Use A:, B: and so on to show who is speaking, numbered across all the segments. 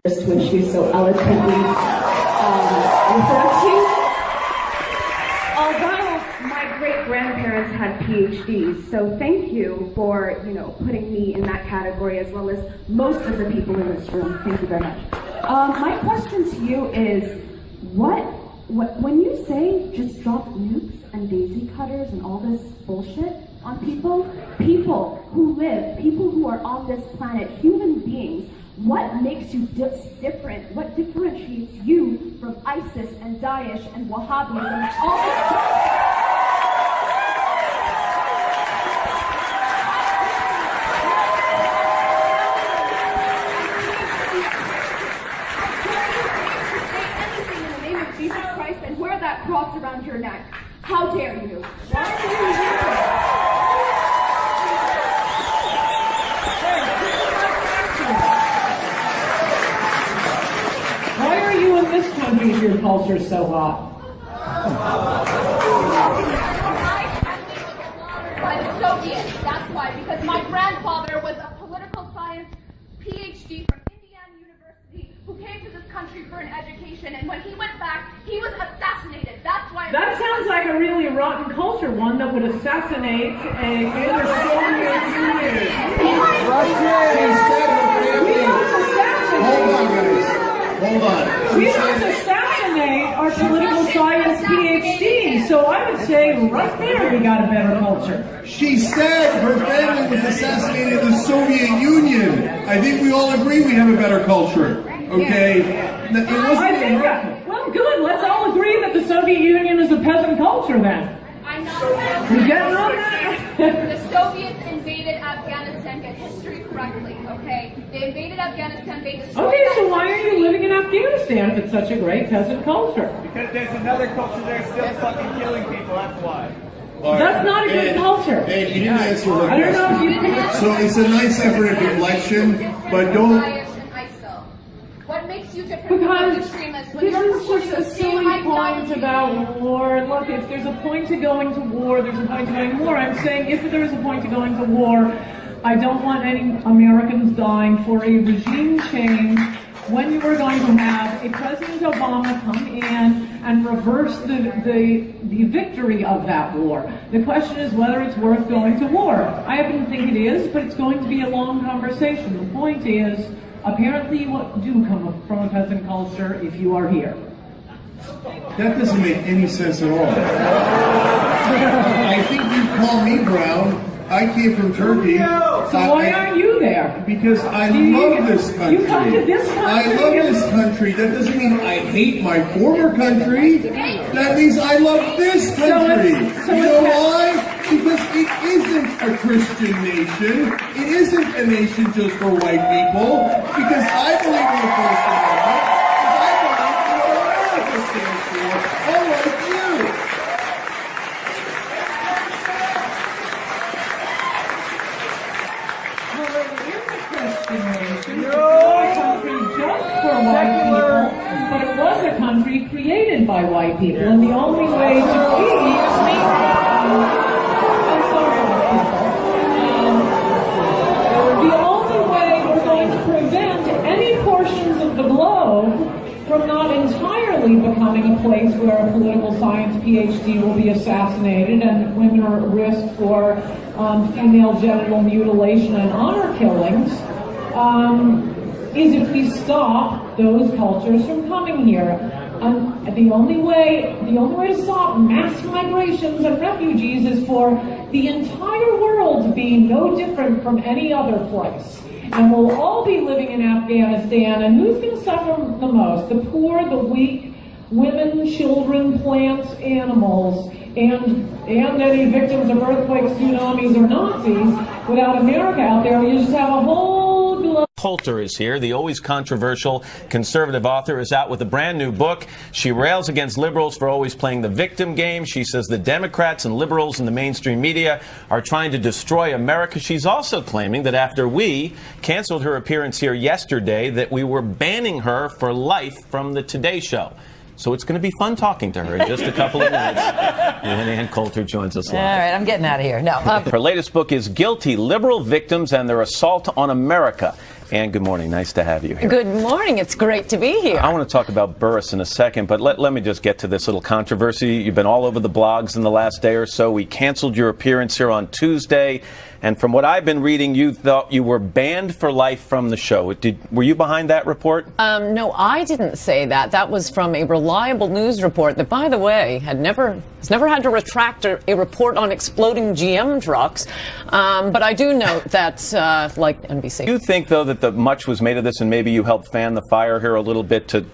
A: which you so eloquently referred to. Although my great-grandparents had PhDs, so thank you for, putting me in that category as well as most of the people in this room. Thank you very much. My question to you is, when you say just drop nukes and daisy cutters and all this bullshit on people who live, people who are on this planet, human beings, what makes you different? What differentiates you from ISIS and Daesh and Wahhabism and all this? And wear that cross around your neck. How dare you?
B: Why are you in this country if your culture's so hot?
C: By the Soviets. That's why. Because my grandfather was a political science PhD from Indiana University who came to this country for an education, and when he went back, he was assassinated. That's why.
B: That sounds like a really rotten culture, one that would assassinate a Soviet Union.
D: Hold on.
B: We don't assassinate our political science PhDs, so I would say right there we got a better culture.
D: She said her family was assassinated in the Soviet Union. I think we all agree we have a better culture. Okay?
B: Well, good. Let's all agree that the Soviet Union is a peasant culture then.
C: I'm not.
B: We getting on that?
C: The Soviets invaded Afghanistan. Get history correctly, okay? They invaded Afghanistan. They destroyed.
B: Okay, so why are you living in Afghanistan if it's such a great peasant culture?
E: Because there's another culture there still fucking killing people. That's why.
B: That's not a good culture.
D: And you didn't answer the
B: I don't know if you.
D: So it's a nice effort at deflection, but don't.
C: What makes you different
B: Because
C: from extremists?
B: this is just a silly point about war. Look, if there's a point to going to war, there's a point to going to war. I'm saying if there is a point to going to war, I don't want any Americans dying for a regime change when you are going to have a President Obama come in and reverse the victory of that war. The question is whether it's worth going to war. I happen to think it is, but it's going to be a long conversation. The point is, apparently you do come from a peasant culture if you are here.
D: That doesn't make any sense at all. I think you call me brown. I came from Turkey.
B: So why aren't you there?
D: Because I love this country.
B: You come to this country.
D: I love this country. That doesn't mean I hate my former country. That means I love this country. You know why? Because it isn't a Christian nation. It isn't a nation just for white people. Because I believe in the First Amendment. Because I believe in what America stands for. Unlike you.
B: For white people, but it was a country created by white people, and the only way to be the only way we're going to prevent any portions of the globe from not entirely becoming a place where a political science PhD will be assassinated and women are at risk for female genital mutilation and honor killings, is if we stop those cultures from coming here. The only way to stop mass migrations and refugees is for the entire world to be no different from any other place. And we'll all be living in Afghanistan, and who's going to suffer the most? The poor, the weak, women, children, plants, animals, and any victims of earthquakes, tsunamis, or Nazis. Without America out there, you just have a whole globe.
F: Coulter is here. The always controversial conservative author is out with a brand new book. She rails against liberals for always playing the victim game. She says the Democrats and liberals in the mainstream media are trying to destroy America. She's also claiming that after we canceled her appearance here yesterday, that we were banning her for life from the Today Show. So it's going to be fun talking to her in just a couple of minutes when Ann Coulter joins us live.
G: All right, I'm getting out of here. No.
F: Her latest book is Guilty: Liberal Victims and Their Assault on America. Ann, good morning. Nice to have you here.
G: Good morning. It's great to be here.
F: I want to talk about Burris in a second, but let me just get to this little controversy. You've been all over the blogs in the last day or so. We canceled your appearance here on Tuesday, and from what I've been reading, you thought you were banned for life from the show. Were you behind that report?
G: No, I didn't say that. That was from a reliable news report that, by the way, has never had to retract a report on exploding GM trucks. But I do note that, like NBC.
F: Do you think, though, that much was made of this, and maybe you helped fan the fire here a little bit to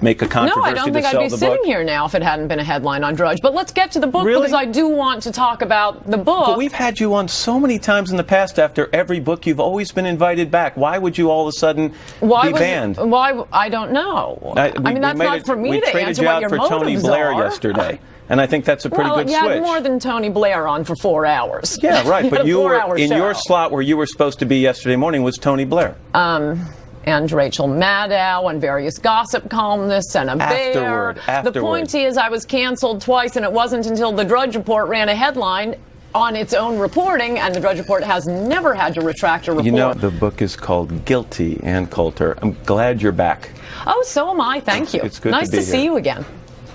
F: make a controversy?
G: No, I don't think I'd be sitting here now if it hadn't been a headline on Drudge. But let's get to the book, because I do want to talk about the book.
F: But we've had you on so many times in the past. After every book, you've always been invited back. Why would you all of a sudden be banned?
G: Why? I don't know. I mean, that's not for me to answer what your motives are. We traded you out for Tony Blair yesterday. And I think that's a pretty good switch. Well, you had more than Tony Blair on for 4 hours.
F: Yeah, right. But you were in your slot where you were supposed to be yesterday morning was Tony Blair.
G: And Rachel Maddow and various gossip columnists and a bear.
F: Afterward.
G: The point is, I was canceled twice, and it wasn't until the Drudge Report ran a headline on its own reporting, and the Drudge Report has never had to retract a report.
F: You know, the book is called Guilty, Ann Coulter. I'm glad you're back.
G: Oh, so am I. Thank you.
F: It's good
G: nice to see you again.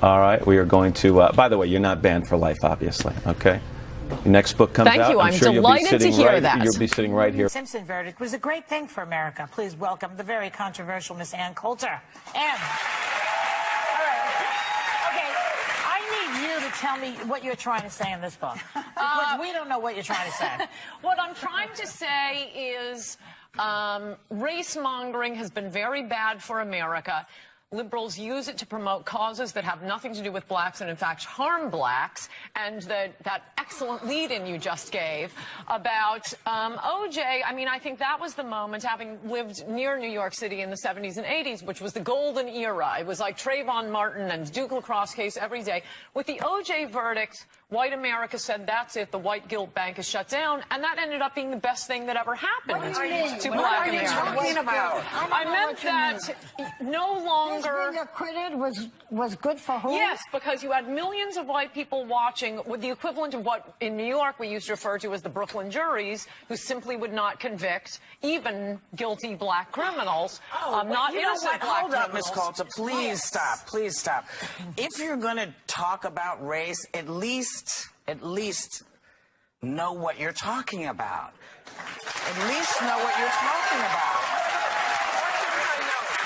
F: All right, we are going to, by the way, you're not banned for life, obviously, okay? Your next book comes out.
G: Thank you. I'm delighted to hear that.
F: You'll be sitting right here.
H: The Simpson verdict was a great thing for America. Please welcome the very controversial Miss Ann Coulter. Ann. All right. Okay, I need you to tell me what you're trying to say in this book, because we don't know what you're trying to say.
G: What I'm trying to say is race-mongering has been very bad for America. Liberals use it to promote causes that have nothing to do with blacks and, in fact, harm blacks. And that excellent lead-in you just gave about O.J., I mean, I think that was the moment, having lived near New York City in the 70s and 80s, which was the golden era. It was like Trayvon Martin and Duke lacrosse case every day. With the O.J. verdict, white America said, that's it, the white guilt bank is shut down, and that ended up being the best thing that ever happened to black Americans. I meant that no longer...
H: Being acquitted was good for whom?
G: Yes, because you had millions of white people watching with the equivalent of what in New York we used to refer to as the Brooklyn juries, who simply would not convict even guilty black criminals, not innocent black criminals.
I: Hold up, Ms. Coulter. Please stop. Please stop. If you're going to talk about race, at least know what you're talking about. At least know what you're talking about.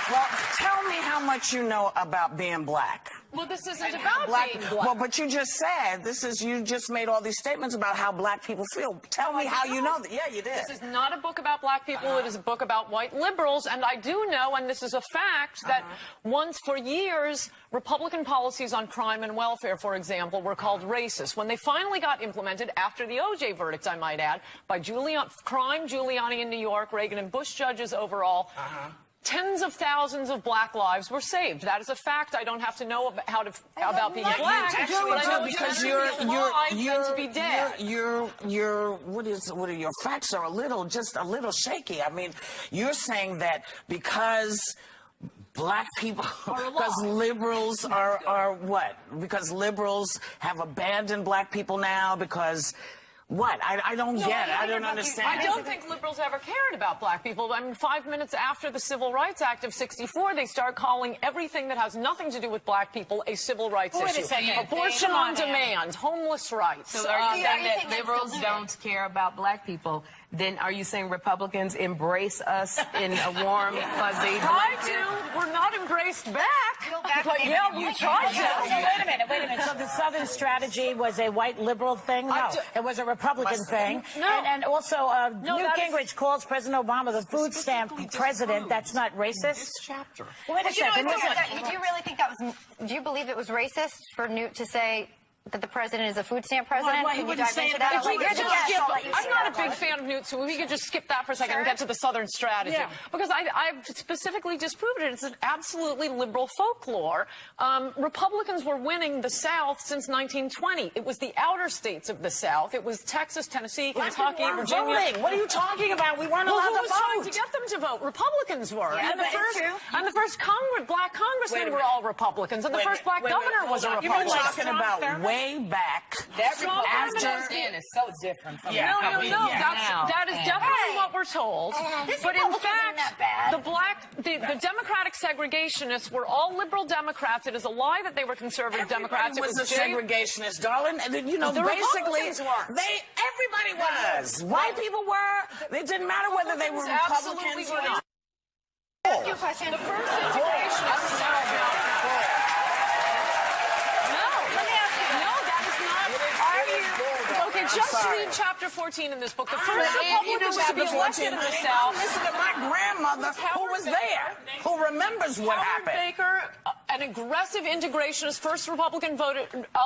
I: Well, tell me how much you know about being black.
G: Well, this isn't about being black.
I: Well, but you just said, you just made all these statements about how black people feel. Tell me how you know that. Yeah, you did.
G: This is not a book about black people. It is a book about white liberals. And I do know, and this is a fact, that once for years, Republican policies on crime and welfare, for example, were called racist. When they finally got implemented, after the O.J. verdict, I might add, by Giuliani in New York, Reagan and Bush judges overall, tens of thousands of black lives were saved. That is a fact. I don't have to know about being black, but I know because
I: your facts are just a little shaky. I mean, you're saying that because black people, because liberals are what? Because liberals have abandoned black people now because. What? I don't get it. I don't understand.
G: I don't think liberals ever cared about black people. I mean, 5 minutes after the Civil Rights Act of '64, they start calling everything that has nothing to do with black people a civil rights issue. Abortion on demand, homeless rights.
J: So are you saying that liberals don't care about black people? Then are you saying Republicans embrace us in a warm, fuzzy blanket?
G: We're not embraced back. But yeah, we tried to.
H: So wait a minute. So the Southern strategy was a white liberal thing? No, it was a Republican thing.
G: No.
H: And also, Newt Gingrich calls President Obama the food stamp president. That's not racist? Wait a second.
K: Do you really think that was, do you believe it was racist for Newt to say that the president is a food stamp president?
H: Well, he wouldn't say it that way.
G: I'm not a big fan of Newt, so we could just skip that for a second and get to the Southern strategy. Yeah. Because I've specifically disproved it. It's an absolutely liberal folklore. Republicans were winning the South since 1920. It was the outer states of the South. It was Texas, Tennessee, Kentucky, Virginia.
H: Voting. What are you talking about? We weren't allowed to vote.
G: Who was trying to get them to vote? Republicans were.
H: Yeah,
G: and the first black congressmen were all Republicans. And the first black governor was a Republican.
I: You're talking about way back
J: That
I: after.
J: Republican is so different from
I: Yeah.
G: No, that is definitely what we're told. But in fact, the Democratic segregationists were all liberal Democrats. It is a lie that they were conservative Democrats. It
I: was a segregationist, darling. And then, you know,
G: The
I: basically,
G: Republicans weren't.
I: everybody was. White people were. It didn't matter whether they were
G: Absolutely
I: Republicans
G: were
I: or
G: not.
K: Ask you a question.
G: The first integration. Okay, just read chapter 14 in this book. The first Republicans to be elected in the South.
I: Listen to my grandmother, who was there, who remembers what
G: Howard
I: happened.
G: Baker, an aggressive integrationist, first Republican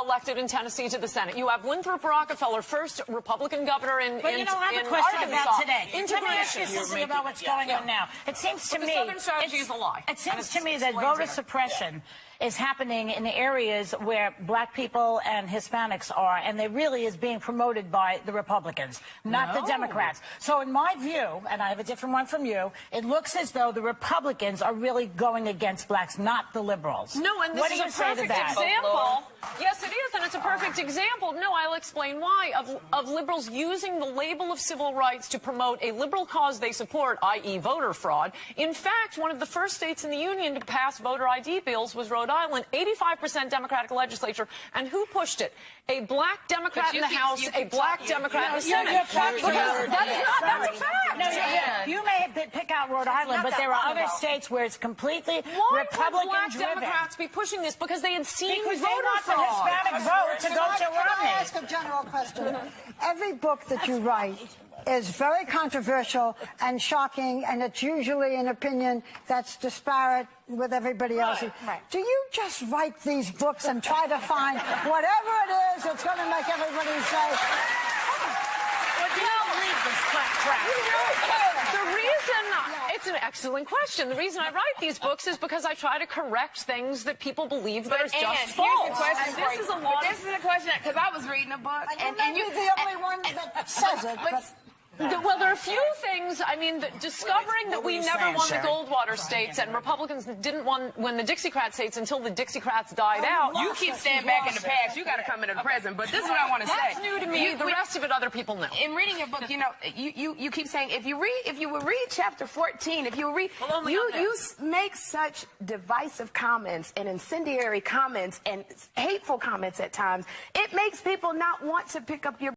G: elected in Tennessee to the Senate. You have Winthrop Rockefeller, first Republican governor in
H: But you know, I have a question
G: Arkansas.
H: about today. Let me ask
G: Integration.
H: you something about what's going on now. It seems to
G: But the
H: me
G: Southern strategy is a lie.
H: It seems to me that voter suppression is happening in the areas where black people and Hispanics are, and it really is being promoted by the Republicans, not the Democrats. So in my view, and I have a different one from you, it looks as though the Republicans are really going against blacks, not the liberals.
G: No, and this
H: what do
G: is
H: you
G: a
H: say to
G: perfect
H: that?
G: example. Yes, it is, and it's a perfect example. No, I'll explain why. Of liberals using the label of civil rights to promote a liberal cause they support, i.e. voter fraud. In fact, one of the first states in the Union to pass voter ID bills was Rhode Island, 85% Democratic legislature. And who pushed it? A black Democrat in the House, a black Democrat in the Senate. That's a fact.
H: No, you may pick out Rhode Island, but there are other states where it's completely
G: Why would
H: Republican
G: black
H: driven.
G: Democrats be pushing this? Because they had seen
H: Because they
G: voter
H: want the
G: fraud.
H: Hispanic vote to go to
L: Can I
H: Romney.
L: ask a general question? Every book that you write is very controversial and shocking, and it's usually an opinion that's disparate with everybody else's.
H: Right.
L: Do you just write these books and try to find whatever it is that's going to make everybody say,
H: But you don't read this crap.
G: The reason, it's an excellent question. The reason I write these books is because I try to correct things that people believe that are just
J: Here's
G: false.
J: the question
G: And
J: for
G: this
J: you.
G: is a lot.
J: This is a question because I was reading a book,
L: and you may be the only one that says it, but
G: Well, there are a few things. I mean, discovering that we never won the Goldwater states and Republicans didn't win the Dixiecrat states until the Dixiecrats died out.
J: You keep staying back in the past. You got to come into the present. But this is what I want to say.
G: That's new to me. The rest of it, other people know.
J: In reading your book, you know, you keep saying if you would read chapter 14, if you read, you make such divisive comments and incendiary comments and hateful comments at times. It makes people not want to pick up your